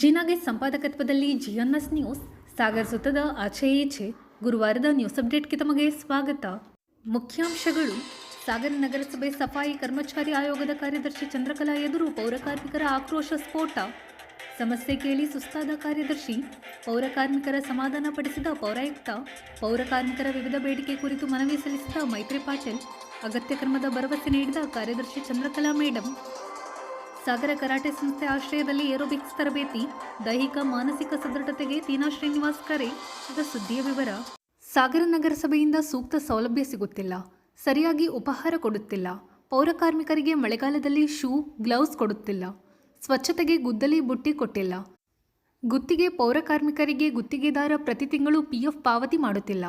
ಜಿನಾಗೆ ಸಂಪಾದಕತ್ವದಲ್ಲಿ ಜಿಎನ್ಎಸ್ news Sagar ಸುತ್ತದ ಆಚೆ ಈಚೆ ಗುರುವಾರದ news ಅಪ್ಡೇಟ್ಗೆ ತಮಗೆ ಸ್ವಾಗತ. ಮುಖ್ಯಾಂಶಗಳು. ಸಾಗರ ನಗರಸಭೆ ಸಫಾಯಿ ಕರ್ಮಚಾರಿ ಆಯೋಗದ ಕಾರ್ಯದರ್ಶಿ ಚಂದ್ರಕಲಾ ಎದುರು ಪೌರಕಾರ್ಮಿಕರ ಆಕ್ರೋಶ ಸ್ಫೋಟ. ಸಮಸ್ಯೆ ಕೇಳಿ ಸುಸ್ತಾದ ಕಾರ್ಯದರ್ಶಿ, ಪೌರಕಾರ್ಮಿಕರ ಸಮಾಧಾನ ಪಡಿಸಿದ ಪೌರಾಯುಕ್ತ, ಪೌರಕಾರ್ಮಿಕರ ವಿವಿಧ ಬೇಡಿಕೆ ಕುರಿತು ಮನವಿ ಸಲ್ಲಿಸಿದ ಮೈತ್ರಿ ಪಾಟೀಲ್, ಅಗತ್ಯ ಕ್ರಮದ ಭರವಸೆ ನೀಡಿದ ಕಾರ್ಯದರ್ಶಿ ಚಂದ್ರಕಲಾ ಮೇಡಂ. ಸಾಗರ ಕರಾಟೆ ಸಂಸ್ಥೆ ಆಶ್ರಯದಲ್ಲಿ ಏರೋಬಿಕ್ಸ್ ತರಬೇತಿ, ದೈಹಿಕ ಮಾನಸಿಕ ಸದೃಢತೆಗೆ ತೀನಾ ಶ್ರೀನಿವಾಸ್ ಕರೆ. ಈಗ ಸುದ್ದಿಯ ವಿವರ. ಸಾಗರ ನಗರಸಭೆಯಿಂದ ಸೂಕ್ತ ಸೌಲಭ್ಯ ಸಿಗುತ್ತಿಲ್ಲ, ಸರಿಯಾಗಿ ಉಪಹಾರ ಕೊಡುತ್ತಿಲ್ಲ, ಪೌರಕಾರ್ಮಿಕರಿಗೆ ಮಳೆಗಾಲದಲ್ಲಿ ಶೂ, ಗ್ಲೌಸ್ ಕೊಡುತ್ತಿಲ್ಲ, ಸ್ವಚ್ಛತೆಗೆ ಗುದ್ದಲಿ ಬುಟ್ಟಿ ಕೊಟ್ಟಿಲ್ಲ, ಗುತ್ತಿಗೆ ಪೌರಕಾರ್ಮಿಕರಿಗೆ ಗುತ್ತಿಗೆದಾರ ಪ್ರತಿ ತಿಂಗಳು PF ಪಾವತಿ ಮಾಡುತ್ತಿಲ್ಲ,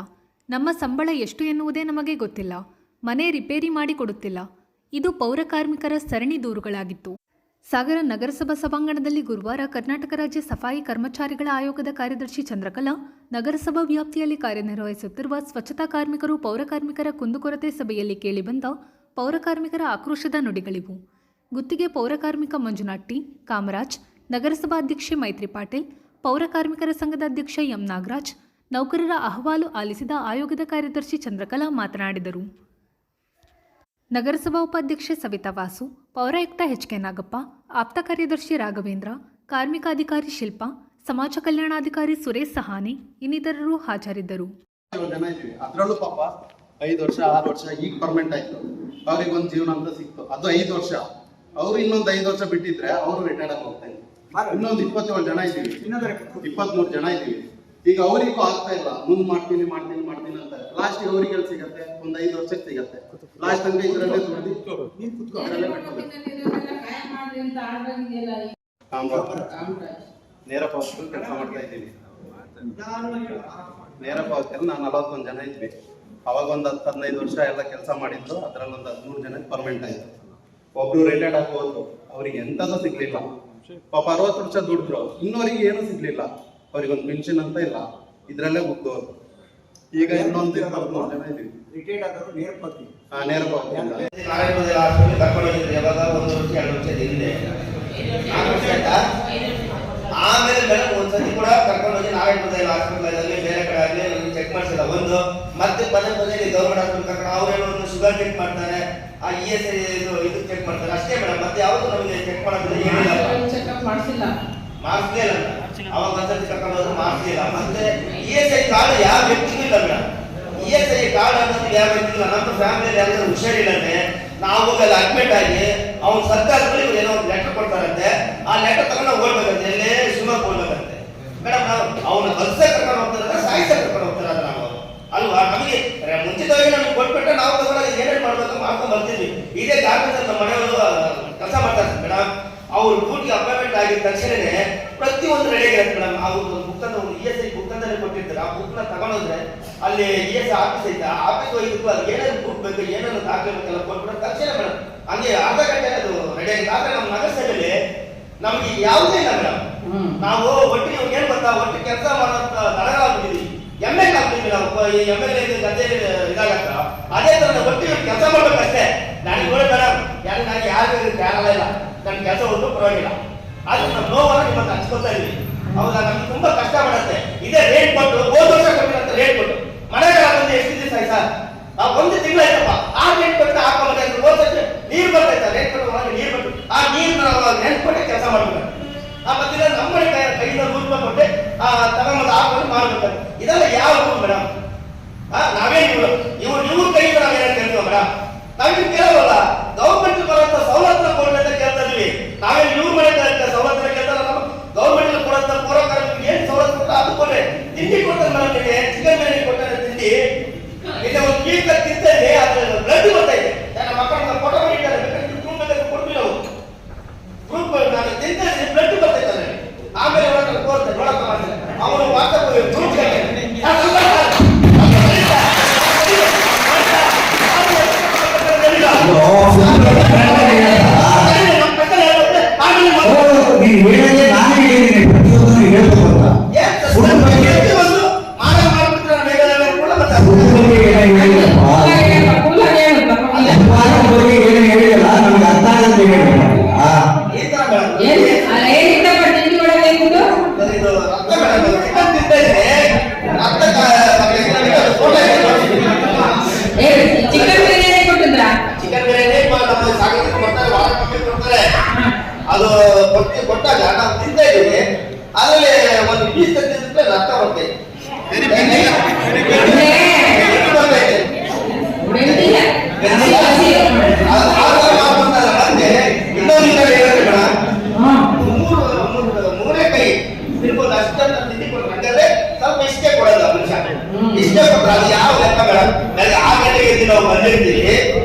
ನಮ್ಮ ಸಂಬಳ ಎಷ್ಟು ಎನ್ನುವುದೇ ನಮಗೆ ಗೊತ್ತಿಲ್ಲ, ಮನೆ ರಿಪೇರಿ ಮಾಡಿ ಕೊಡುತ್ತಿಲ್ಲ. ಇದು ಪೌರಕಾರ್ಮಿಕರ ಸರಣಿ ದೂರುಗಳಾಗಿತ್ತು. ಸಾಗರ ನಗರಸಭಾ ಸಭಾಂಗಣದಲ್ಲಿ ಗುರುವಾರ ಕರ್ನಾಟಕ ರಾಜ್ಯ ಸಫಾಯಿ ಕರ್ಮಚಾರಿಗಳ ಆಯೋಗದ ಕಾರ್ಯದರ್ಶಿ ಚಂದ್ರಕಲಾ, ನಗರಸಭಾ ವ್ಯಾಪ್ತಿಯಲ್ಲಿ ಕಾರ್ಯನಿರ್ವಹಿಸುತ್ತಿರುವ ಸ್ವಚ್ಛತಾ ಕಾರ್ಮಿಕರು, ಪೌರಕಾರ್ಮಿಕರ ಕುಂದುಕೊರತೆ ಸಭೆಯಲ್ಲಿ ಕೇಳಿಬಂದ ಪೌರಕಾರ್ಮಿಕರ ಆಕ್ರೋಶದ ನುಡಿಗಳಿವು. ಗುತ್ತಿಗೆ ಪೌರಕಾರ್ಮಿಕ ಮಂಜುನಾಥ್ ಟಿ, ಕಾಮರಾಜ್, ನಗರಸಭಾ ಅಧ್ಯಕ್ಷೆ ಮೈತ್ರಿ ಪಾಟೀಲ್, ಪೌರಕಾರ್ಮಿಕರ ಸಂಘದ ಅಧ್ಯಕ್ಷ ಎಂ ನಾಗರಾಜ್, ನೌಕರರ ಅಹವಾಲು ಆಲಿಸಿದ ಆಯೋಗದ ಕಾರ್ಯದರ್ಶಿ ಚಂದ್ರಕಲಾ ಮಾತನಾಡಿದರು. ನಗರಸಭಾ ಉಪಾಧ್ಯಕ್ಷೆ ಸವಿತಾ ವಾಸು, ಪೌರಾಯುಕ್ತ HK ನಾಗಪ್ಪ, ಆಪ್ತ ಕಾರ್ಯದರ್ಶಿ ರಾಘವೇಂದ್ರ, ಕಾರ್ಮಿಕ ಅಧಿಕಾರಿ ಶಿಲ್ಪಾ, ಸಮಾಜ ಕಲ್ಯಾಣಾಧಿಕಾರಿ ಸುರೇಶ್ ಸಹಾನಿ ಇನ್ನಿತರರು ಹಾಜರಿದ್ದರು. ಅದರಲ್ಲೂ ಪಾಪ 5 ವರ್ಷ 6 ವರ್ಷ ಈಗ ಪರ್ಮನೆಂಟ್ ಆಯ್ತು, ಅವ್ರಿಗೆ ಒಂದು ಜೀವನ ಅಂತ ಸಿಕ್ತು. ಅದು 5 ವರ್ಷ. ಅವ್ರು ಇನ್ನೊಂದು 5 ವರ್ಷ ಬಿಟ್ಟಿದ್ರೆ ಅವರು ರಿಟೈರ್ಡ್ ಆಗಿ ಹೋಗ್ತಾ ಇದ್ರು. ಇನ್ನೊಂದು 27 ಜನ ಇದ್ದೀವಿ, 23 ಜನ ಇದ್ದೀವಿ. ಈಗ ಅವರಿಗೂ ಆಗ್ತಾ ಇಲ್ಲ. ಮುಂದ್ ಮಾಡ್ತೀನಿ ಅಂತ ಲಾಸ್ಟ್ ಅವ್ರಿಗೆ ಎಲ್ಲಿ ಸಿಗತ್ತೆ? ಒಂದು 5 ವರ್ಷಕ್ಕೆ ಸಿಗತ್ತೆ. ಲಾಸ್ಟ್ ಅಂದ್ರೆ ಇದರಲ್ಲೇ ದುಡ್ದು ನೇರ ಪಾವತಿ ಕೆಲಸ ಮಾಡ್ತಾ ಇದ್ದೀವಿ. ನೇರ ಪಾವತಿಯಲ್ಲಿ ನಾವು 41 ಜನ ಇದ್ವಿ. ಅವಾಗ ಒಂದು 10-15 ವರ್ಷ ಎಲ್ಲ ಕೆಲಸ ಮಾಡಿದ್ದು. ಅದರಲ್ಲಿ ಒಂದು 13 ಜನ ಪರ್ಮನೆಂಟ್ ಆಯ್ತು. ಒಬ್ರು ರಿಟೈರ್ಡ್ ಆಗಿ ಹೋದ್ರು, ಅವ್ರಿಗೆ ಎಂತದೂ ಸಿಗ್ಲಿಲ್ಲ. ಪಾಪ 60 ವರ್ಷ ದುಡಿದ್ರು, ಇನ್ನೋರಿಗೆ ಏನೂ ಸಿಗ್ಲಿಲ್ಲ. ಅವ್ರಿಗೊಂದು ಪೆನ್ಷನ್ ಅಂತ ಇಲ್ಲ, ಇದ್ರಲ್ಲೇ ಮುಗ್ದವ್ರು. ಈಗ ಇನ್ನೊಂದು 23 ಜನ ಇದೀವಿ. ರಿಟೈರ್ಡ್ ಆದವರು ನೇರ ಪಾವತಿ. ನೇರ ಪಾವತಿ ಆಮೇಲೆ ಬೆಳಗ್ಗೆ ಒಂದ್ಸತಿ ಕೂಡ ಕರ್ಕೊಂಡು ಹೋಗಿ ನಾರಾಯಣ ಹಾಸ್ಪಿಟಲ್ ಬೇರೆ ಕಡೆ ಆಗಲಿ ಚೆಕ್ ಮಾಡಿಸಿಲ್ಲ. ಒಂದು ಮತ್ತೆ ಪದೇ ಗೌರ್ಮೆಂಟ್ ಹಾಸ್ಪಿಟಲ್ ಕರ್ಕೊಂಡು ಅವ್ರೇನೋ ಒಂದು ಶುಗರ್ ಚೆಕ್ ಮಾಡ್ತಾರೆ, ಆ ESI ಇದು ಚೆಕ್ ಮಾಡ್ತಾರೆ ಅಷ್ಟೇ ಮೇಡಮ್. ಮತ್ತೆ ಯಾವುದು ನಮಗೆ ಚೆಕ್ ಮಾಡೋದಿಲ್ಲ, ಮಾಡಿಸ್ಲಿಲ್ಲ. ಅವಾಗ ಒಂದ್ಸತಿ ಕರ್ಕೊಂಡು ಹೋದ್ರೆ ಮಾಡಿಸ್ಲಿಲ್ಲ. ಮತ್ತೆ ESI ಕಾರ್ಡ್ ಯಾವ ವ್ಯಕ್ತಿಗೂ ಇಲ್ಲ ಮೇಡಮ್. ESI ಕಾರ್ಡ್ ಅನ್ನೋದು ಯಾವ ವ್ಯಕ್ತಿ ಇಲ್ಲ. ನಮ್ಮ ಫ್ಯಾಮಿಲಿ ಯಾರು ಹುಷಾರಿಲ್ಲಂತೆ ನಾವು ಅಲ್ಲಿ ಅಡ್ಮಿಟ್ ಆಗಿ ಅವ್ನು ಸರ್ಕಾರದಲ್ಲಿ ಏನೋ ಒಂದು ಲೆಟರ್ ಕೊಡ್ತಾರಂತೆ. ಆ ಲೆಟರ್ ತಗೊಂಡು ಓಡ್ಬೇಕಂತೆ, ಎಲ್ಲೇ ಶಿವಮೊಗ್ಗ ಓಡ್ಬೇಕಂತೆ ಮೇಡಮ್. ನಾವು ಅವನ ಬಸ್ಸೇ ಕರ್ಕೊಂಡು ಹೋಗ್ತಾರೆ, ಸಾಯಿಸ ಕರ್ಕೊಂಡು ಹೋಗ್ತಾರೆ. ನಾವು ಅಲ್ವಾ, ನಮಗೆ ಮುಂಚಿತವಾಗಿ ನಮ್ಗೆ ಕೊಟ್ಬಿಟ್ರೆ ನಾವು ತಗೊಂಡಾಗ ಏನೇನು ಮಾಡ್ಬೇಕು ಮಾಡ್ಕೊಂಡು ಬರ್ತೀವಿ. ಇದೇ ಗಾರ್ಮೆಂಟ್ಸ್ ನಮ್ಮ ಮನೆಯವರು ಕೆಲಸ ಮಾಡ್ತಾರೆ ಮೇಡಮ್. ಅವ್ರು ಡ್ಯೂಟಿಗೆ ಅಪಾಯಿಂಟ್ಮೆಂಟ್ ಆಗಿದ ತಕ್ಷಣನೇ ಪ್ರತಿಯೊಂದು ರೆಡಿ ಆಗಿರುತ್ತೆ ಮೇಡಮ್. ಅವ್ರು ಒಂದು ಬುಕ್ ಅನ್ನು ESI ಬುಕ್ ಅಂತಾನೆ ಕೊಟ್ಟಿರ್ತಾರೆ. ಆ ಬುಕ್ ನ ತಗೊಂಡೋದ್ರೆ ಅಲ್ಲಿ ESI ಆಫೀಸ್ ಐತೆ, ಆ ಆಫೀಸ್ ಹೋಗಿದ್ದು ಅಲ್ಲಿ ಏನೇನು ಬುಕ್ ಬೇಕು, ಏನೇನು ದಾಖಲೆ ಬೇಕೆಲ್ಲ ಕೊಟ್ಬಿಟ್ರೆ ತಕ್ಷಣ ಮೇಡಮ್ ಹಂಗೆ ಅರ್ಧ ಗಂಟೆ ಅದು ರೆಡಿ ಆಗಿದೆ. ಆದ್ರೆ ನಮ್ಮ ನಗರಸಭೆಯಲ್ಲಿ ನಮ್ಗೆ ಯಾವುದೇ ಇಲ್ಲ ಮೇಡಮ್. ನಾವು ಒಟ್ಟಿಗೆ ಏನ್ ಗೊತ್ತಾ, ಒಟ್ಟಿಗೆ ಕೆಲಸ ಮಾಡೋಂತ ತಡಗಳಾಗ್ಬಿಟ್ಟಿದ್ವಿ. MLA ಆಗ್ಬಿಟ್ಟಿದ್ವಿ ನಾವು. ಈ MLA ಗದ್ದೆ ಇದಾಗತ್ತ ಅದೇ ತರ ಒಟ್ಟಿಗೆ ಕೆಲಸ ಮಾಡ್ಬೇಕಷ್ಟೇ. ನನಗೆ ನೋಡಿ ಮೇಡಮ್, ನನಗೆ ಯಾರು ಕಾರಣ ಇಲ್ಲ, ನನ್ನ ಕೆಲಸ ಒಂದು ಪರವಾಗಿಲ್ಲ. ಆದ್ರೆ ನಾವು ನೋವನ್ನು ನಿಮ್ಮನ್ನು ಹಂಚ್ಕೊತಾ ಇದ್ವಿ. ಹೌದಾ, ನಮ್ಗೆ ತುಂಬಾ ಕಷ್ಟ ಮಾಡುತ್ತೆ. ಇದೇ ರೇಟ್ ಕೊಟ್ಟು ಹೋದ ವರ್ಷ ಕೊಟ್ಟಿರಂತ ರೇಟ್ ಕೊಟ್ಟು ಮನೆಗಳ ಬಂದು ಎಷ್ಟು ದಿವಸ ಆಯ್ತಾ? ಒಂದು ತಿಂಗಳು ಆಯ್ತಪ್ಪ. ಆ ರೇಟ್ ಕೊಟ್ಟು ಹಾಕೊಂಡ್ರೆ ಹೋದ ವರ್ಷ ನೀರು ಬರ್ತಾಯ್ತಾ? ರೇಟ್ ಕೊಟ್ಟು ಒಳಗೆ ನೀರು ಬಂತು. ಆ ನೀರು ನಾವು ನೆನ್ಪು ಕೊಟ್ಟೆ ಕೆಲಸ ಮಾಡ್ಬೇಕು. ಆ ಮತ್ತೆ ನಮ್ಮ ಕೈಯಿಂದ ರೂಪ ಕೊಟ್ಟೆ ತಗೊಂಡು ಹಾಕೊಂಡು ಮಾಡ್ಬೇಕು. ಇದೆಲ್ಲ ಯಾವ ರೂಲ್ ಮೇಡಮ್? ನಾವೇ ಇವ್ರ ಕೈಯಿಂದ ನಾವೇನ ಕೇಳ್ತೀವ ಮೇಡಮ್? ನಾವೇನು ಕೇಳೋಲ್ಲ. ಗೌರ್ಮೆಂಟ್ ಬರುವಂತ ಸವಲತ್ತು ಕೊಡ್ಬೇಕಂತ ಕೇಳ್ತಾ ಇದೀವಿ. ನಾವೇನು ಇವ್ರ ಮನೆ ಸವಲತ್ತು ಕೇಳ್ತಾರ? ನಾವು ಗೌರ್ಮೆಂಟ್ ಕೊಡುವಂತ ಪೌರಕಾರ್ಮಿಕರಿಗೆ ಏನ್ ಸವಲತ್ತು ಕೊಟ್ಟ ಅದು ಕೊಡ್ರೆ. ತಿಂಡಿ ಕೊಡ್ತಾರೆ ಮೇಡಮ್, ನಿಮಗೆ ಚಿಕನ್ ಬಿರಿಯಾನಿ ಕೊಟ್ಟಾರೆ ತಿಂಡಿ. ಇಲ್ಲಿ ಒಂದು ಕೀಟ ತಿಂತದೆ, ಅದ್ರ ಬ್ಲಡ್ ಬರ್ತಾ ಇದೆ. ನನ್ನ ಮಕ್ಕಳ ಫೋಟೋ ಮಾಡಿದ್ದಾರೆ, ಪ್ರೂಫ್ ಬೇಕಾದ್ರೆ ಕೊಡ್ತೀವಿ ನಾವು. ಪ್ರೂಫ್ ನಾನು ತಿಂತೇನೆ, ಬ್ಲಡ್ ಬರ್ತೈತೆ. ಆಮೇಲೆ ತೋರ್ತಾರೆ, ನೋಡಕ್ಕ ಮಾಡ್ತಾರೆ. ಅವರು ವಾಟ್ಸಪ್ ಪ್ರೂಫ್ ಓ ಎದ್ದು ನಾವು ಬಂದಿರ್ತೀವಿ,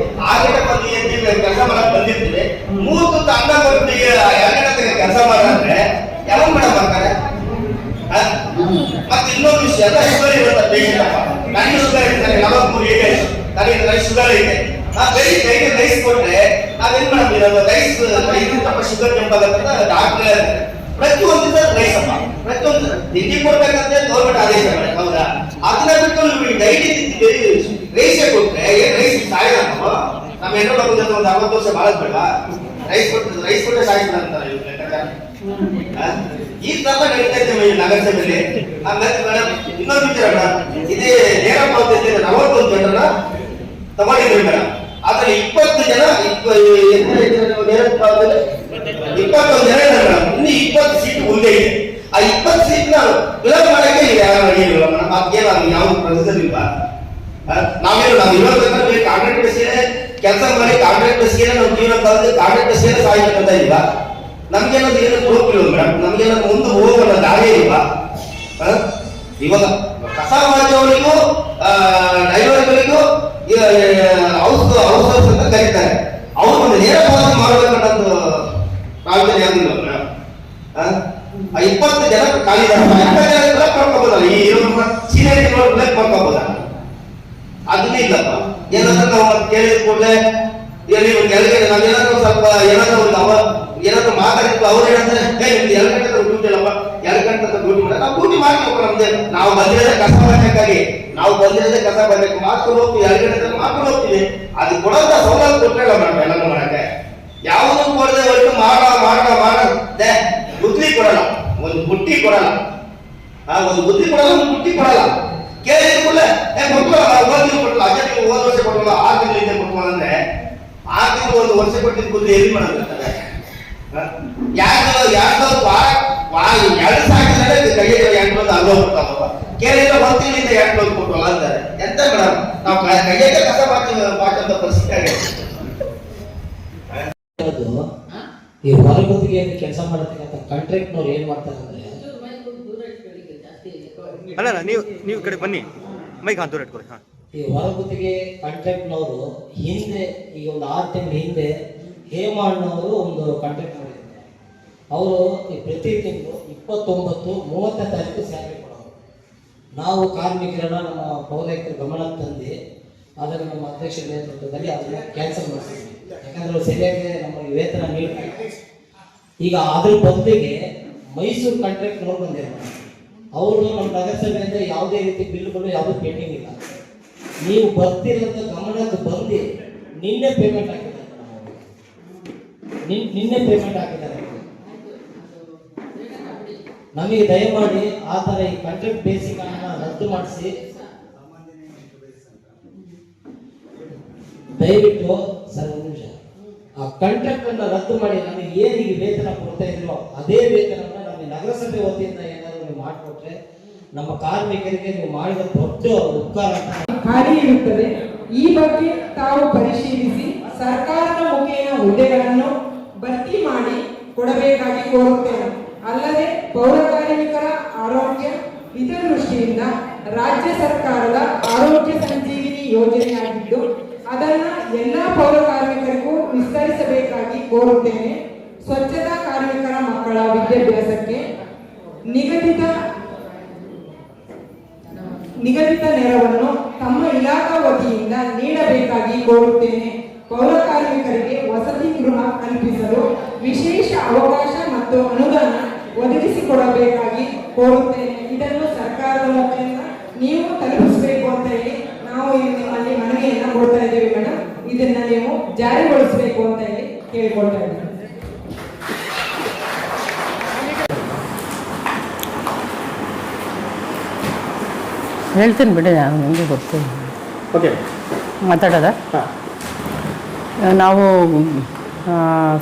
ಆರ್ಗಂಟೆ ಬಂದು ಎದ್ದು ಕೆಲಸ ಮಾಡಕ್ ಬಂದಿರ್ತೀವಿ, 3 ತುತ್ತು ಅನ್ನ ಕೊಟ್ಟು 2 ಗಂಟೆ ಕೆಲಸ ಮಾಡಂದ್ರೆ ಯಾವಾಗ ಮೇಡಮ್ ಮಾಡ್ತಾರೆ? ಮತ್ತೆ ಇನ್ನೊಂದು ವಿಷಯ, ಎಲ್ಲ ಶುಗರ್ ಇರುತ್ತೆ ಪೇಷಂಟ್ ಅಪ್ಪ, ನನಗೆ ಶುಗರ್ ಇದೆ, ನನಗೆ 43 ಏಜ್, ನನಗೆ ಶುಗರ್ ಇದೆ. ನಾವು ಬೆಳಿಗ್ಗೆ ರೈಸ್ ಕೊಟ್ರೆ ನಾವೇನ್ ಮಾಡ್ತೀವಿ? ರೈಸ್ ಶುಗರ್ ಕೆಂಪಾಗತ್ತ ಡಾಕ್ಟರ್ ಪ್ರತಿಯೊಂದು ರೈಸ್ ಅಪ್ಪ, ಪ್ರತಿಯೊಂದು ತಿಂಡಿ ಕೊಡ್ಬೇಕಂತ ಗೌರ್ಮೆಂಟ್ ಆದೇಶ ಮಾಡಿ, ಹೌದಾ? ಅದನ್ನ ಬಿಟ್ಟು ಡೈಲಿ ರೈಸ್ ಕೊಟ್ರೆ ಏನ್ ರೈಸ್ ಸಾಯಿಲ್ಲ ನಮ್ಮ ಹೆಣ್ಣು ಒಂದು 40 ವರ್ಷ ಬಾಳದ್ ಬೇಡ, ರೈಸ್ ಕೊಟ್ಟರೆ ಸಾಯಿಲ್ಲ ಅಂತಾರೆ ಈ ತರ ನಡೀತಾ ಇದ್ದೇವೆ ನಗರಸಭೆಯಲ್ಲಿ. ಮೇಡಮ್ ಇನ್ನೊಂದು ವಿಚಾರ ಮೇಡಮ್, ಇದೇ ನೇರ ಪಾವತಿ 41 ಜನರನ್ನ ತಗೊಂಡಿದ್ವಿ ಮೇಡಮ್, ಆದ್ರೆ 20 ಜನ ನೇರ ಪಾವತಿಯಲ್ಲಿ 21 ಜನ ಇದ್ದಾರೆ ಮೇಡಮ್, ಇನ್ನು 20 ಸೀಟ್ ಉಳಿದೇ ಇದೆ. ಆ 20 ಸೀಟ್ ನಾವು ಫಿಲಪ್ ಮಾಡಕ್ಕೆ ಯಾರು ನಡೆಯಿಲ್ಲ ಮೇಡಮ್, ಅದೇನು ಯಾವ ಪ್ರೊಸೀಜರ್ ಇಲ್ಲ. ನಾವೇನು ನಾವು ಇರೋದಕ್ಕೆ ಕಾಂಟ್ರಾಕ್ಟ್ ಬೇಸ್ಗೆ ಕೆಲಸ ಮಾಡಿ ಕಾಂಟ್ರಾಕ್ಟ್ ಬೇಸ್ಗೆ ನಾವು ಜೀವನ ಕಳೆದು ಕಾಂಟ್ರಾಕ್ಟ್ ಬೇಸ್ಗೆ ಸಾಯ್ಬೇಕಂತ ಇಲ್ಲ. ನಮ್ಗೇನಾದ್ರು ಏನು ಪ್ರೂಫ್ ಇಲ್ಲ ಮೇಡಮ್, ನಮ್ಗೇನಾದ್ರು ಮುಂದೆ ಹೋಗೋಣ ದಾರಿ ಇಲ್ವಾ? ಇವಾಗ ಕಸ ಮಾಡಿದವರಿಗೂ ಡ್ರೈವರ್ಗಳಿಗೂ ಹೌಸ್ ಅಂತ ಕರೀತಾರೆ, ಅವ್ರು ಒಂದು ನೇರ ಪಾವತಿ ಮಾಡಬೇಕನ್ನೋದು ಪ್ರಾವಿಷನ್ ಯಾವ್ದಿಲ್ಲ ಮೇಡಮ್. 20 ಜನ ಖಾಲಿದಾರ, 20 ಜನ ಬ್ಲಾಕ್ ಮಾಡ್ಕೋಬೋದಲ್ಲ, ಈ ಸೀನಿಯರ್ ಬ್ಲಾಕ್ ಮಾಡ್ಕೋಬೋದ? ಅದನ್ನೇ ಇಲ್ಲಪ್ಪ. ಏನಾದ್ರೂ ನಾವು ಕೇಳಿದ ಕೂಡಲೇ ನಾವೇನಾದ್ರೂ ಸ್ವಲ್ಪ ಏನಾದ್ರೂ ಮಾತಾಡಿದ್ವಿ, ಅವ್ರು ಏನಂದ್ರೆ ನಿಮ್ದು 2 ಗಂಟೆ ಡ್ಯೂಟಿ ಅಲ್ಲಪ್ಪ, 2 ಗಂಟೆ ಡ್ಯೂಟಿ ಮಾಡಿ ನಾವು ಡ್ಯೂಟಿ ಮಾಡ್ಬೇಕು. ನಮ್ದು ನಾವು ಬಂದಿರೋದೇ ಕಸ ಬರ್ಬೇಕಾಗಿ, ನಾವು ಬಂದಿರೋದೇ ಕಸ ಬರ್ಬೇಕು, ಮಾಡ್ಕೊಂಡು ಹೋಗ್ತೀವಿ, 2 ಗಂಟೆ ಮಾಡ್ಕೊಂಡು ಹೋಗ್ತೀವಿ. ಅದು ಕೊಡೋದ ಸೌಲಭ್ಯ ಕೊಟ್ಟಿಲ್ಲ ಮೇಡಮ್ ಎಲ್ಲನೂ ಮಾಡಕ್ಕೆ. ಯಾವುದೂ ಕೊಡದೆ ಒಟ್ಟು ಮಾಡದೆ ಬುದ್ಧಿ ಕೊಡಲ್ಲ, ಒಂದು ಬುಟ್ಟಿ ಕೊಡಲ್ಲ, ಒಂದು ಬುದ್ಧಿ ಕೊಡಲ್ಲ, ಒಂದು ಬುಟ್ಟಿ ಕೊಡಲ್ಲ. ಕೇಳಿದ ಕೂಡಲೇ ಕೊಟ್ಟಲ್ಲ, ಕೊಟ್ಟಲ್ಲ, ಅದೇ ನೀವು 1 ವರ್ಷ ಕೊಟ್ಟಲ್ಲ, 6 ತಿಂಗಳಿಂದ ಕೊಟ್ಟಲ್ಲ ಅಂದ್ರೆ 6 ತಿಂಗಳು 1 ವರ್ಷ ಕೊಟ್ಟಿದ್ದ ಕೂಡಲೇ ಎಲ್ಲಿ ಮಾಡೋದಿರ್ತಾರೆ? ಯಾರು 2 ಸಾಕಿದ್ರೆ ಕೈಯಲ್ಲಿ 2 ಅಲ್ವ ಕೊಡ್ತಾವಪ್ಪ, ಕೇಳಿದ್ರೆ 1 ತಿಂಗಳಿಂದ 2 ಕೊಟ್ಟಲ್ಲ ಅಂತಾರೆ. ಎಂತ ಮೇಡಮ್, ನಾವು ಕೈಯಾಗೆ ಕಸ ಬಾಕಂತ ಪರಿಸ್ಥಿತಿ ಆಗಿದೆ. ಈ ಹೊರಗುತ್ತಿಗೆ ಕೆಲಸ ಮಾಡತಕ್ಕಂಥ ಕಾಂಟ್ರಾಕ್ಟ್ನವ್ರು ಏನ್ ಮಾಡ್ತಾರೆ ಅಂದ್ರೆ, ಅಲ್ಲ ನೀವು ಕಡೆ ಬನ್ನಿ, ಮೈಕ್ ದೂರ ಇಟ್ಕೊಳ್ಳಿ. ಈ ಹೊರಗುತ್ತಿಗೆ ಕಾಂಟ್ರಾಕ್ಟ್ನವರು ಹಿಂದೆ ಈಗ ಒಂದು 6 ತಿಂಗಳ ಹಿಂದೆ ಹೇಮಣ್ಣವರು ಒಂದು ಕಾಂಟ್ರಾಕ್ಟ್ ಮಾಡಿದ್ದಾರೆ. ಅವರು ಪ್ರತಿ ತಿಂಗಳು 29, 30ನೇ ತಾರೀಕು ಸ್ಯಾಲರಿ ಕೊಡೋರು. ನಾವು ಕಾರ್ಮಿಕರನ್ನ ನಮ್ಮ ಪೌರೈಕರ ಗಮನ ತಂದು ಅದನ್ನು ನಮ್ಮ ಅಧ್ಯಕ್ಷರ ನೇತೃತ್ವದಲ್ಲಿ ಅದನ್ನ ಕ್ಯಾನ್ಸಲ್ ಮಾಡಿಸಿದ್ವಿ. ಯಾಕಂದ್ರೆ ಸರಿಯಾಗಿ ನಮಗೆ ವೇತನ ನೀಡ್ತಾರೆ. ಈಗ ಅದ್ರ ಬದಲಿಗೆ ಮೈಸೂರು ಕಾಂಟ್ರಾಕ್ಟ್ನವ್ರು ಬಂದಿರ್ತಾರೆ. ಅವರು ನಮ್ಮ ನಗರಸಭೆಯಿಂದ ಯಾವುದೇ ರೀತಿ ಬಿಲ್ಗಳು ಯಾವುದೂ ಪೆಂಡಿಂಗ್ ಇಲ್ಲ. ನೀವು ಬರ್ತಿರೋಂಥ ಗಮನಕ್ಕೆ ಬಂದು ನಿನ್ನೆ ಪೇಮೆಂಟ್ ಹಾಕಿದ್ದಾರೆ, ನಿನ್ನೆ ಪೇಮೆಂಟ್ ಹಾಕಿದ್ದಾರೆ. ನಮಗೆ ದಯಮಾಡಿ ಆ ಥರ ಈ ಕಾಂಟ್ರಾಕ್ಟ್ ಬೇಸಿಕ್ ಅನ್ನ ರದ್ದು ಮಾಡಿಸಿ, ದಯವಿಟ್ಟು ಸರ್ ಒಂದು ನಿಮಿಷ, ಆ ಕಾಂಟ್ರಾಕ್ಟ್ ಅನ್ನ ರದ್ದು ಮಾಡಿ ನಮಗೆ ಏನಿಗೆ ವೇತನ ಕೊಡ್ತಾ ಇದ್ರು ಅದೇ ವೇತನವನ್ನು ನಮಗೆ ನಗರಸಭೆ ವತಿಯಿಂದ ಏನಾದ್ರು ನೀವು ಮಾಡಿಕೊಟ್ರೆ ನಮ್ಮ ಕಾರ್ಮಿಕರಿಗೆ ನೀವು ಮಾಡಿದ ದೊಡ್ಡ ಉಪಕಾರ ಖಾಲಿ ಇರುತ್ತದೆ. ಈ ಬಗ್ಗೆ ತಾವು ಪರಿಶೀಲಿಸಿ ಸರ್ಕಾರದ ಮುಖೇನ ಹುದ್ದೆಗಳನ್ನು ಭರ್ತಿ ಮಾಡಿ ಕೊಡಬೇಕಾಗಿ ಕೋರುತ್ತೇವೆ. ಅಲ್ಲದೆ ಪೌರ ಕಾರ್ಮಿಕರ ಆರೋಗ್ಯ ಹಿತದೃಷ್ಟಿಯಿಂದ ರಾಜ್ಯ ಸರ್ಕಾರದ ಆರೋಗ್ಯ ಸಂಜೀವಿನಿ ಯೋಜನೆಯಾಗಿದ್ದು ಅದನ್ನು ಎಲ್ಲ ಪೌರ ಕಾರ್ಮಿಕರಿಗೂ ವಿಸ್ತರಿಸಬೇಕಾಗಿ ಕೋರುತ್ತೇನೆ. ಸ್ವಚ್ಛತಾ ಕಾರ್ಮಿಕರ ಮಕ್ಕಳ ವಿದ್ಯಾಭ್ಯಾಸಕ್ಕೆ ನಿಗದಿತ ನೆರವನ್ನು ತಮ್ಮ ಇಲಾಖಾ ವತಿಯಿಂದ ನೀಡಬೇಕಾಗಿ ಕೋರುತ್ತೇನೆ. ಪೌರ ಕಾರ್ಮಿಕರಿಗೆ ವಸತಿ ಗೃಹ ಕಲ್ಪಿಸಲು ವಿಶೇಷ ಅವಕಾಶ ಮತ್ತು ಅನುದಾನ ಒದಗಿಸಿಕೊಡಬೇಕಾಗಿ ಕೋರುತ್ತೇನೆ. ಇದನ್ನು ಸರ್ಕಾರದ ಮುಖೇನ ನೀವು ತಲುಪಿಸಬೇಕು ಅಂತ ಹೇಳಿ ನಾವು ನಿಮ್ಮಲ್ಲಿ ಮನವಿಯನ್ನ ಕೊಡ್ತಾ ಇದ್ದೀವಿ ಮೇಡಮ್. ಇದನ್ನ ನೀವು ಜಾರಿಗೊಳಿಸಬೇಕು ಅಂತ ಹೇಳಿ ಕೇಳಿಕೊಳ್ತಾ ಇದ್ದೀವಿ. ಹೇಳ್ತೀನಿ ಬಿಡಿ, ನಾನು ನಿಮಗೆ ಗೊತ್ತು. ಓಕೆ, ಮಾತಾಡೋದ? ನಾವು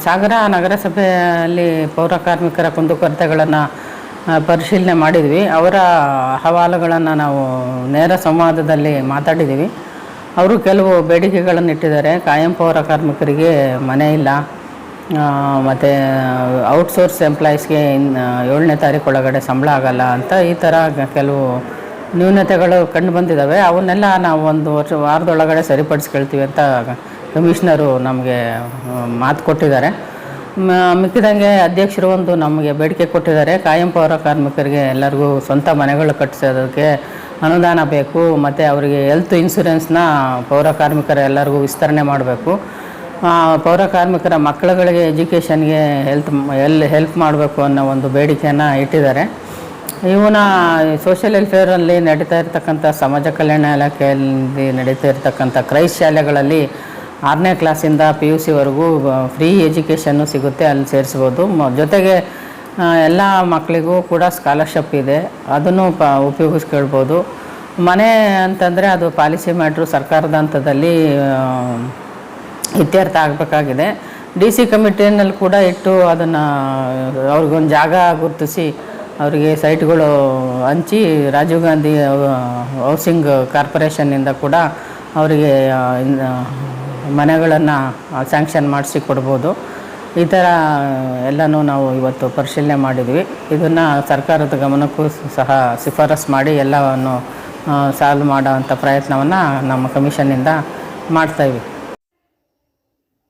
ಸಾಗರ ನಗರಸಭೆಯಲ್ಲಿ ಪೌರ ಕಾರ್ಮಿಕರ ಕುಂದುಕೊರತೆಗಳನ್ನು ಪರಿಶೀಲನೆ ಮಾಡಿದ್ವಿ. ಅವರ ಅಹವಾಲುಗಳನ್ನು ನಾವು ನೇರ ಸಂವಾದದಲ್ಲಿ ಮಾತಾಡಿದ್ದೀವಿ. ಅವರು ಕೆಲವು ಬೇಡಿಕೆಗಳನ್ನು ಇಟ್ಟಿದ್ದಾರೆ. ಕಾಯಂ ಪೌರ ಕಾರ್ಮಿಕರಿಗೆ ಮನೆ ಇಲ್ಲ, ಮತ್ತು ಔಟ್ಸೋರ್ಸ್ ಎಂಪ್ಲಾಯೀಸ್ಗೆ 7ನೇ ತಾರೀಕು ಒಳಗಡೆ ಸಂಬಳ ಆಗಲ್ಲ ಅಂತ ಈ ಥರ ಕೆಲವು ನ್ಯೂನತೆಗಳು ಕಂಡು ಬಂದಿದ್ದಾವೆ. ಅವನ್ನೆಲ್ಲ ನಾವು ಒಂದು ವಾರದೊಳಗಡೆ ಸರಿಪಡಿಸ್ಕೊಳ್ತೀವಿ ಅಂತ ಕಮಿಷನರು ನಮಗೆ ಮಾತು ಕೊಟ್ಟಿದ್ದಾರೆ. ಮಿಕ್ಕಿದಂಗೆ ಅಧ್ಯಕ್ಷರು ಒಂದು ನಮಗೆ ಬೇಡಿಕೆ ಕೊಟ್ಟಿದ್ದಾರೆ. ಕಾಯಂ ಪೌರ ಕಾರ್ಮಿಕರಿಗೆ ಎಲ್ಲರಿಗೂ ಸ್ವಂತ ಮನೆಗಳು ಕಟ್ಟಿಸೋದಕ್ಕೆ ಅನುದಾನ ಬೇಕು, ಮತ್ತು ಅವರಿಗೆ ಹೆಲ್ತ್ ಇನ್ಶೂರೆನ್ಸ್ನ ಪೌರ ಕಾರ್ಮಿಕರ ಎಲ್ಲರಿಗೂ ವಿಸ್ತರಣೆ ಮಾಡಬೇಕು. ಪೌರ ಕಾರ್ಮಿಕರ ಮಕ್ಕಳುಗಳಿಗೆ ಎಜುಕೇಷನ್ಗೆ ಹೆಲ್ಪ್ ಮಾಡಬೇಕು ಅನ್ನೋ ಒಂದು ಬೇಡಿಕೆಯನ್ನು ಇಟ್ಟಿದ್ದಾರೆ. ಇವನ ಸೋಷಿಯಲ್ ವೆಲ್ಫೇರಲ್ಲಿ ನಡೀತಾ ಇರ್ತಕ್ಕಂಥ ಸಮಾಜ ಕಲ್ಯಾಣ ಇಲಾಖೆಯಲ್ಲಿ ನಡೀತಾ ಇರ್ತಕ್ಕಂಥ ಕ್ರೈಸ್ಟ್ ಶಾಲೆಗಳಲ್ಲಿ 6ನೇ ಕ್ಲಾಸಿಂದ PUCವರೆಗೂ ಫ್ರೀ ಎಜುಕೇಷನ್ನು ಸಿಗುತ್ತೆ, ಅಲ್ಲಿ ಸೇರಿಸ್ಬೋದು. ಜೊತೆಗೆ ಎಲ್ಲ ಮಕ್ಕಳಿಗೂ ಕೂಡ ಸ್ಕಾಲರ್ಶಿಪ್ ಇದೆ, ಅದನ್ನು ಉಪಯೋಗಿಸ್ಕೊಳ್ಬೋದು. ಮನೆ ಅಂತಂದರೆ ಅದು ಪಾಲಿಸಿ ಮ್ಯಾಟ್ರು ಸರ್ಕಾರದ ಹಂತದಲ್ಲಿ ಇತ್ಯರ್ಥ ಆಗಬೇಕಾಗಿದೆ. DC ಕಮಿಟಿನಲ್ಲಿ ಕೂಡ ಇಟ್ಟು ಅದನ್ನು ಅವ್ರಿಗೊಂದು ಜಾಗ ಗುರುತಿಸಿ ಅವರಿಗೆ ಸೈಟ್ಗಳು ಹಂಚಿ ರಾಜೀವ್ ಗಾಂಧಿ ಹೌಸಿಂಗ್ ಕಾರ್ಪೊರೇಷನ್ನಿಂದ ಕೂಡ ಅವರಿಗೆ ಮನೆಗಳನ್ನು ಸ್ಯಾಂಕ್ಷನ್ ಮಾಡಿಸಿ ಕೊಡ್ಬೋದು. ಈ ಥರ ಎಲ್ಲನೂ ನಾವು ಇವತ್ತು ಪರಿಶೀಲನೆ ಮಾಡಿದ್ವಿ. ಇದನ್ನು ಸರ್ಕಾರದ ಗಮನಕ್ಕೂ ಸಹ ಶಿಫಾರಸು ಮಾಡಿ ಎಲ್ಲವನ್ನು ಸಾಲ್ವ್ ಮಾಡೋವಂಥ ಪ್ರಯತ್ನವನ್ನು ನಮ್ಮ ಕಮಿಷನ್ನಿಂದ ಮಾಡ್ತಾಯಿವಿ.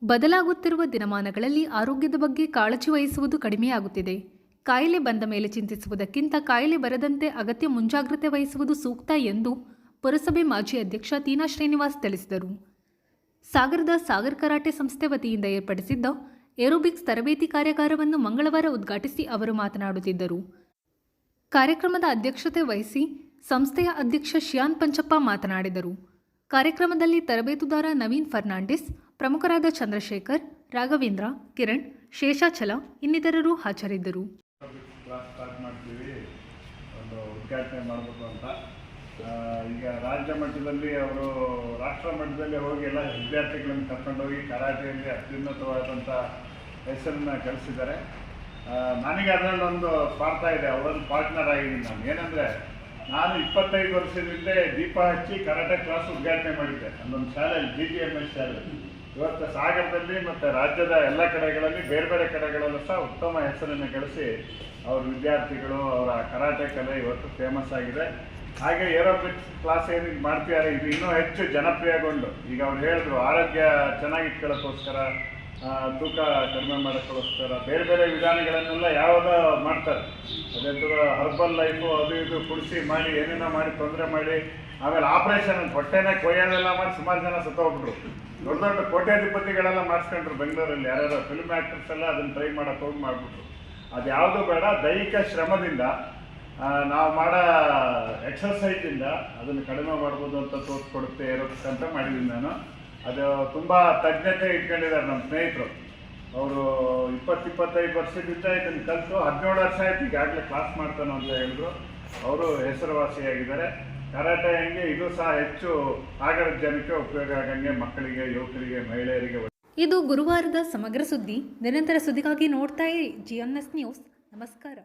ಬದಲಾಗುತ್ತಿರುವ ದಿನಮಾನಗಳಲ್ಲಿ ಆರೋಗ್ಯದ ಬಗ್ಗೆ ಕಾಳಜಿ ವಹಿಸುವುದು ಕಡಿಮೆಯಾಗುತ್ತಿದೆ. ಕಾಯಿಲೆ ಬಂದ ಮೇಲೆ ಚಿಂತಿಸುವುದಕ್ಕಿಂತ ಕಾಯಿಲೆ ಬರದಂತೆ ಅಗತ್ಯ ಮುಂಜಾಗ್ರತೆ ವಹಿಸುವುದು ಸೂಕ್ತ ಎಂದು ಪುರಸಭೆ ಮಾಜಿ ಅಧ್ಯಕ್ಷ ತೀನಾ ಶ್ರೀನಿವಾಸ್ ತಿಳಿಸಿದರು. ಸಾಗರದ ಸಾಗರ್ ಕರಾಟೆ ಸಂಸ್ಥೆ ವತಿಯಿಂದ ಏರ್ಪಡಿಸಿದ್ದ ಏರೋಬಿಕ್ಸ್ ತರಬೇತಿ ಕಾರ್ಯಾಗಾರವನ್ನು ಮಂಗಳವಾರ ಉದ್ಘಾಟಿಸಿ ಅವರು ಮಾತನಾಡುತ್ತಿದ್ದರು. ಕಾರ್ಯಕ್ರಮದ ಅಧ್ಯಕ್ಷತೆ ವಹಿಸಿ ಸಂಸ್ಥೆಯ ಅಧ್ಯಕ್ಷ ಶಿಯಾನ್ ಪಂಚಪ್ಪ ಮಾತನಾಡಿದರು. ಕಾರ್ಯಕ್ರಮದಲ್ಲಿ ತರಬೇತುದಾರ ನವೀನ್ ಫರ್ನಾಂಡಿಸ್, ಪ್ರಮುಖರಾದ ಚಂದ್ರಶೇಖರ್, ರಾಘವೇಂದ್ರ, ಕಿರಣ್, ಶೇಷಾಚಲ ಇನ್ನಿತರರು ಹಾಜರಿದ್ದರು. ಕ್ಲಾಸ್ ಸ್ಟಾರ್ಟ್ ಮಾಡ್ತೀವಿ, ಒಂದು ಉದ್ಘಾಟನೆ ಮಾಡಬೇಕು ಅಂತ. ಈಗ ರಾಜ್ಯ ಮಟ್ಟದಲ್ಲಿ ಅವರು ರಾಷ್ಟ್ರ ಮಟ್ಟದಲ್ಲಿ ಹೋಗಿ ಎಲ್ಲ ವಿದ್ಯಾರ್ಥಿಗಳನ್ನು ಕರ್ಕೊಂಡೋಗಿ ಕರಾಟೆಯಲ್ಲಿ ಅತ್ಯುನ್ನತವಾದಂಥ ಹೆಸರನ್ನು ಗಳಿಸಿದ್ದಾರೆ. ನನಗೆ ಅದರಲ್ಲೊಂದು ಸ್ವಾರ್ಥ ಇದೆ, ಅವರೊಂದು ಪಾರ್ಟ್ನರ್ ಆಗಿದ್ದೀನಿ ನಾನು. ಏನಂದರೆ, ನಾನು 25 ವರ್ಷದಿಂದ ದೀಪ ಹಚ್ಚಿ ಕರಾಟೆ ಕ್ಲಾಸ್ ಉದ್ಘಾಟನೆ ಮಾಡಿದ್ದೆ ಅಲ್ಲೊಂದು ಶಾಲೆಯಲ್ಲಿ, GTMS ಶಾಲೆ. ಇವತ್ತು ಸಾಗರದಲ್ಲಿ ಮತ್ತು ರಾಜ್ಯದ ಎಲ್ಲ ಕಡೆಗಳಲ್ಲಿ ಬೇರೆ ಬೇರೆ ಕಡೆಗಳಲ್ಲೂ ಸಹ ಉತ್ತಮ ಹೆಸರನ್ನು ಗಳಿಸಿ ಅವ್ರ ವಿದ್ಯಾರ್ಥಿಗಳು, ಅವರ ಕರಾಟೆ ಕಲೆ ಇವತ್ತು ಫೇಮಸ್ ಆಗಿದೆ. ಹಾಗೆ ಏರೋಬಿಕ್ಸ್ ಕ್ಲಾಸ್ ಏನಿಗೆ ಮಾಡ್ತಿದ್ದಾರೆ, ಇದು ಇನ್ನೂ ಹೆಚ್ಚು ಜನಪ್ರಿಯಗೊಂಡು, ಈಗ ಅವ್ರು ಹೇಳಿದ್ರು ಆರೋಗ್ಯ ಚೆನ್ನಾಗಿಟ್ಕೊಳ್ಳೋಕ್ಕೋಸ್ಕರ, ತೂಕ ಕಡಿಮೆ ಮಾಡೋಕ್ಕೋಸ್ಕರ ಬೇರೆ ಬೇರೆ ವಿಧಾನಗಳನ್ನೆಲ್ಲ ಯಾವುದೋ ಮಾಡ್ತಾರೆ. ಅದೇ ಥರ ಹರ್ಬಲ್ ಲೈಫು ಅದು ಇದು ಕುಡಿಸಿ ಮಾಡಿ ಏನೇನೋ ಮಾಡಿ ತೊಂದರೆ ಮಾಡಿ ಆಮೇಲೆ ಆಪ್ರೇಷನ್ ಹೊಟ್ಟೆನೇ ಕೊಯ್ಯೋದೆಲ್ಲ ಮಾಡಿ ಸುಮಾರು ಜನ ಸತ್ತೋಗ್ಬಿಟ್ರು. ದೊಡ್ಡ ದೊಡ್ಡ ಕೋಟ್ಯಾಧಿಪತಿಗಳೆಲ್ಲ ಮಾಡಿಸ್ಕೊಂಡ್ರು ಬೆಂಗಳೂರಲ್ಲಿ. ಯಾರ್ಯಾರೋ ಫಿಲ್ಮ್ ಆ್ಯಕ್ಟರ್ಸ್ ಎಲ್ಲ ಅದನ್ನು ಟ್ರೈ ಮಾಡೋಕ್ಕೆ ಹೋಗಿ ಮಾಡಿಬಿಟ್ರು. ಅದು ಯಾವುದೂ ಬೇಡ, ದೈಹಿಕ ಶ್ರಮದಿಂದ ನಾವು ಮಾಡೋ ಎಕ್ಸರ್ಸೈಜಿಂದ ಅದನ್ನು ಕಡಿಮೆ ಮಾಡ್ಬೋದು ಅಂತ ತೋರಿಸ್ಕೊಡುತ್ತೆ ಏರೋಬಿಕ್ಸ್ ಅಂತ ಮಾಡಿದ್ದೀನಿ ನಾನು. ಅದು ತುಂಬ ತಜ್ಞತೆ ಇಟ್ಕೊಂಡಿದ್ದಾರೆ ನಮ್ಮ ಸ್ನೇಹಿತರು. ಅವರು 20-25 ವರ್ಷದಿಂದ ಇದನ್ನು ಕಲಿತು 17 ವರ್ಷ ಆಯ್ತು ಈಗಾಗಲೇ ಕ್ಲಾಸ್ ಮಾಡ್ತಾನೋ ಅಂತ ಹೇಳಿದ್ರು. ಅವರು ಹೆಸರುವಾಸಿಯಾಗಿದ್ದಾರೆ. ಕರಾಟೆ ಹಂಗೆ ಇದು ಸಹ ಹೆಚ್ಚು ಸಾಗರದ ಜನಕ್ಕೆ ಉಪಯೋಗ ಆಗಂಗೆ, ಮಕ್ಕಳಿಗೆ, ಯುವಕರಿಗೆ, ಮಹಿಳೆಯರಿಗೆ. ಇದು ಗುರುವಾರದ ಸಮಗ್ರ ಸುದ್ದಿ. ನಿರಂತರ ಸುದ್ದಿಗಾಗಿ ನೋಡ್ತಾ ಇರಿ GNS ನ್ಯೂಸ್. ನಮಸ್ಕಾರ.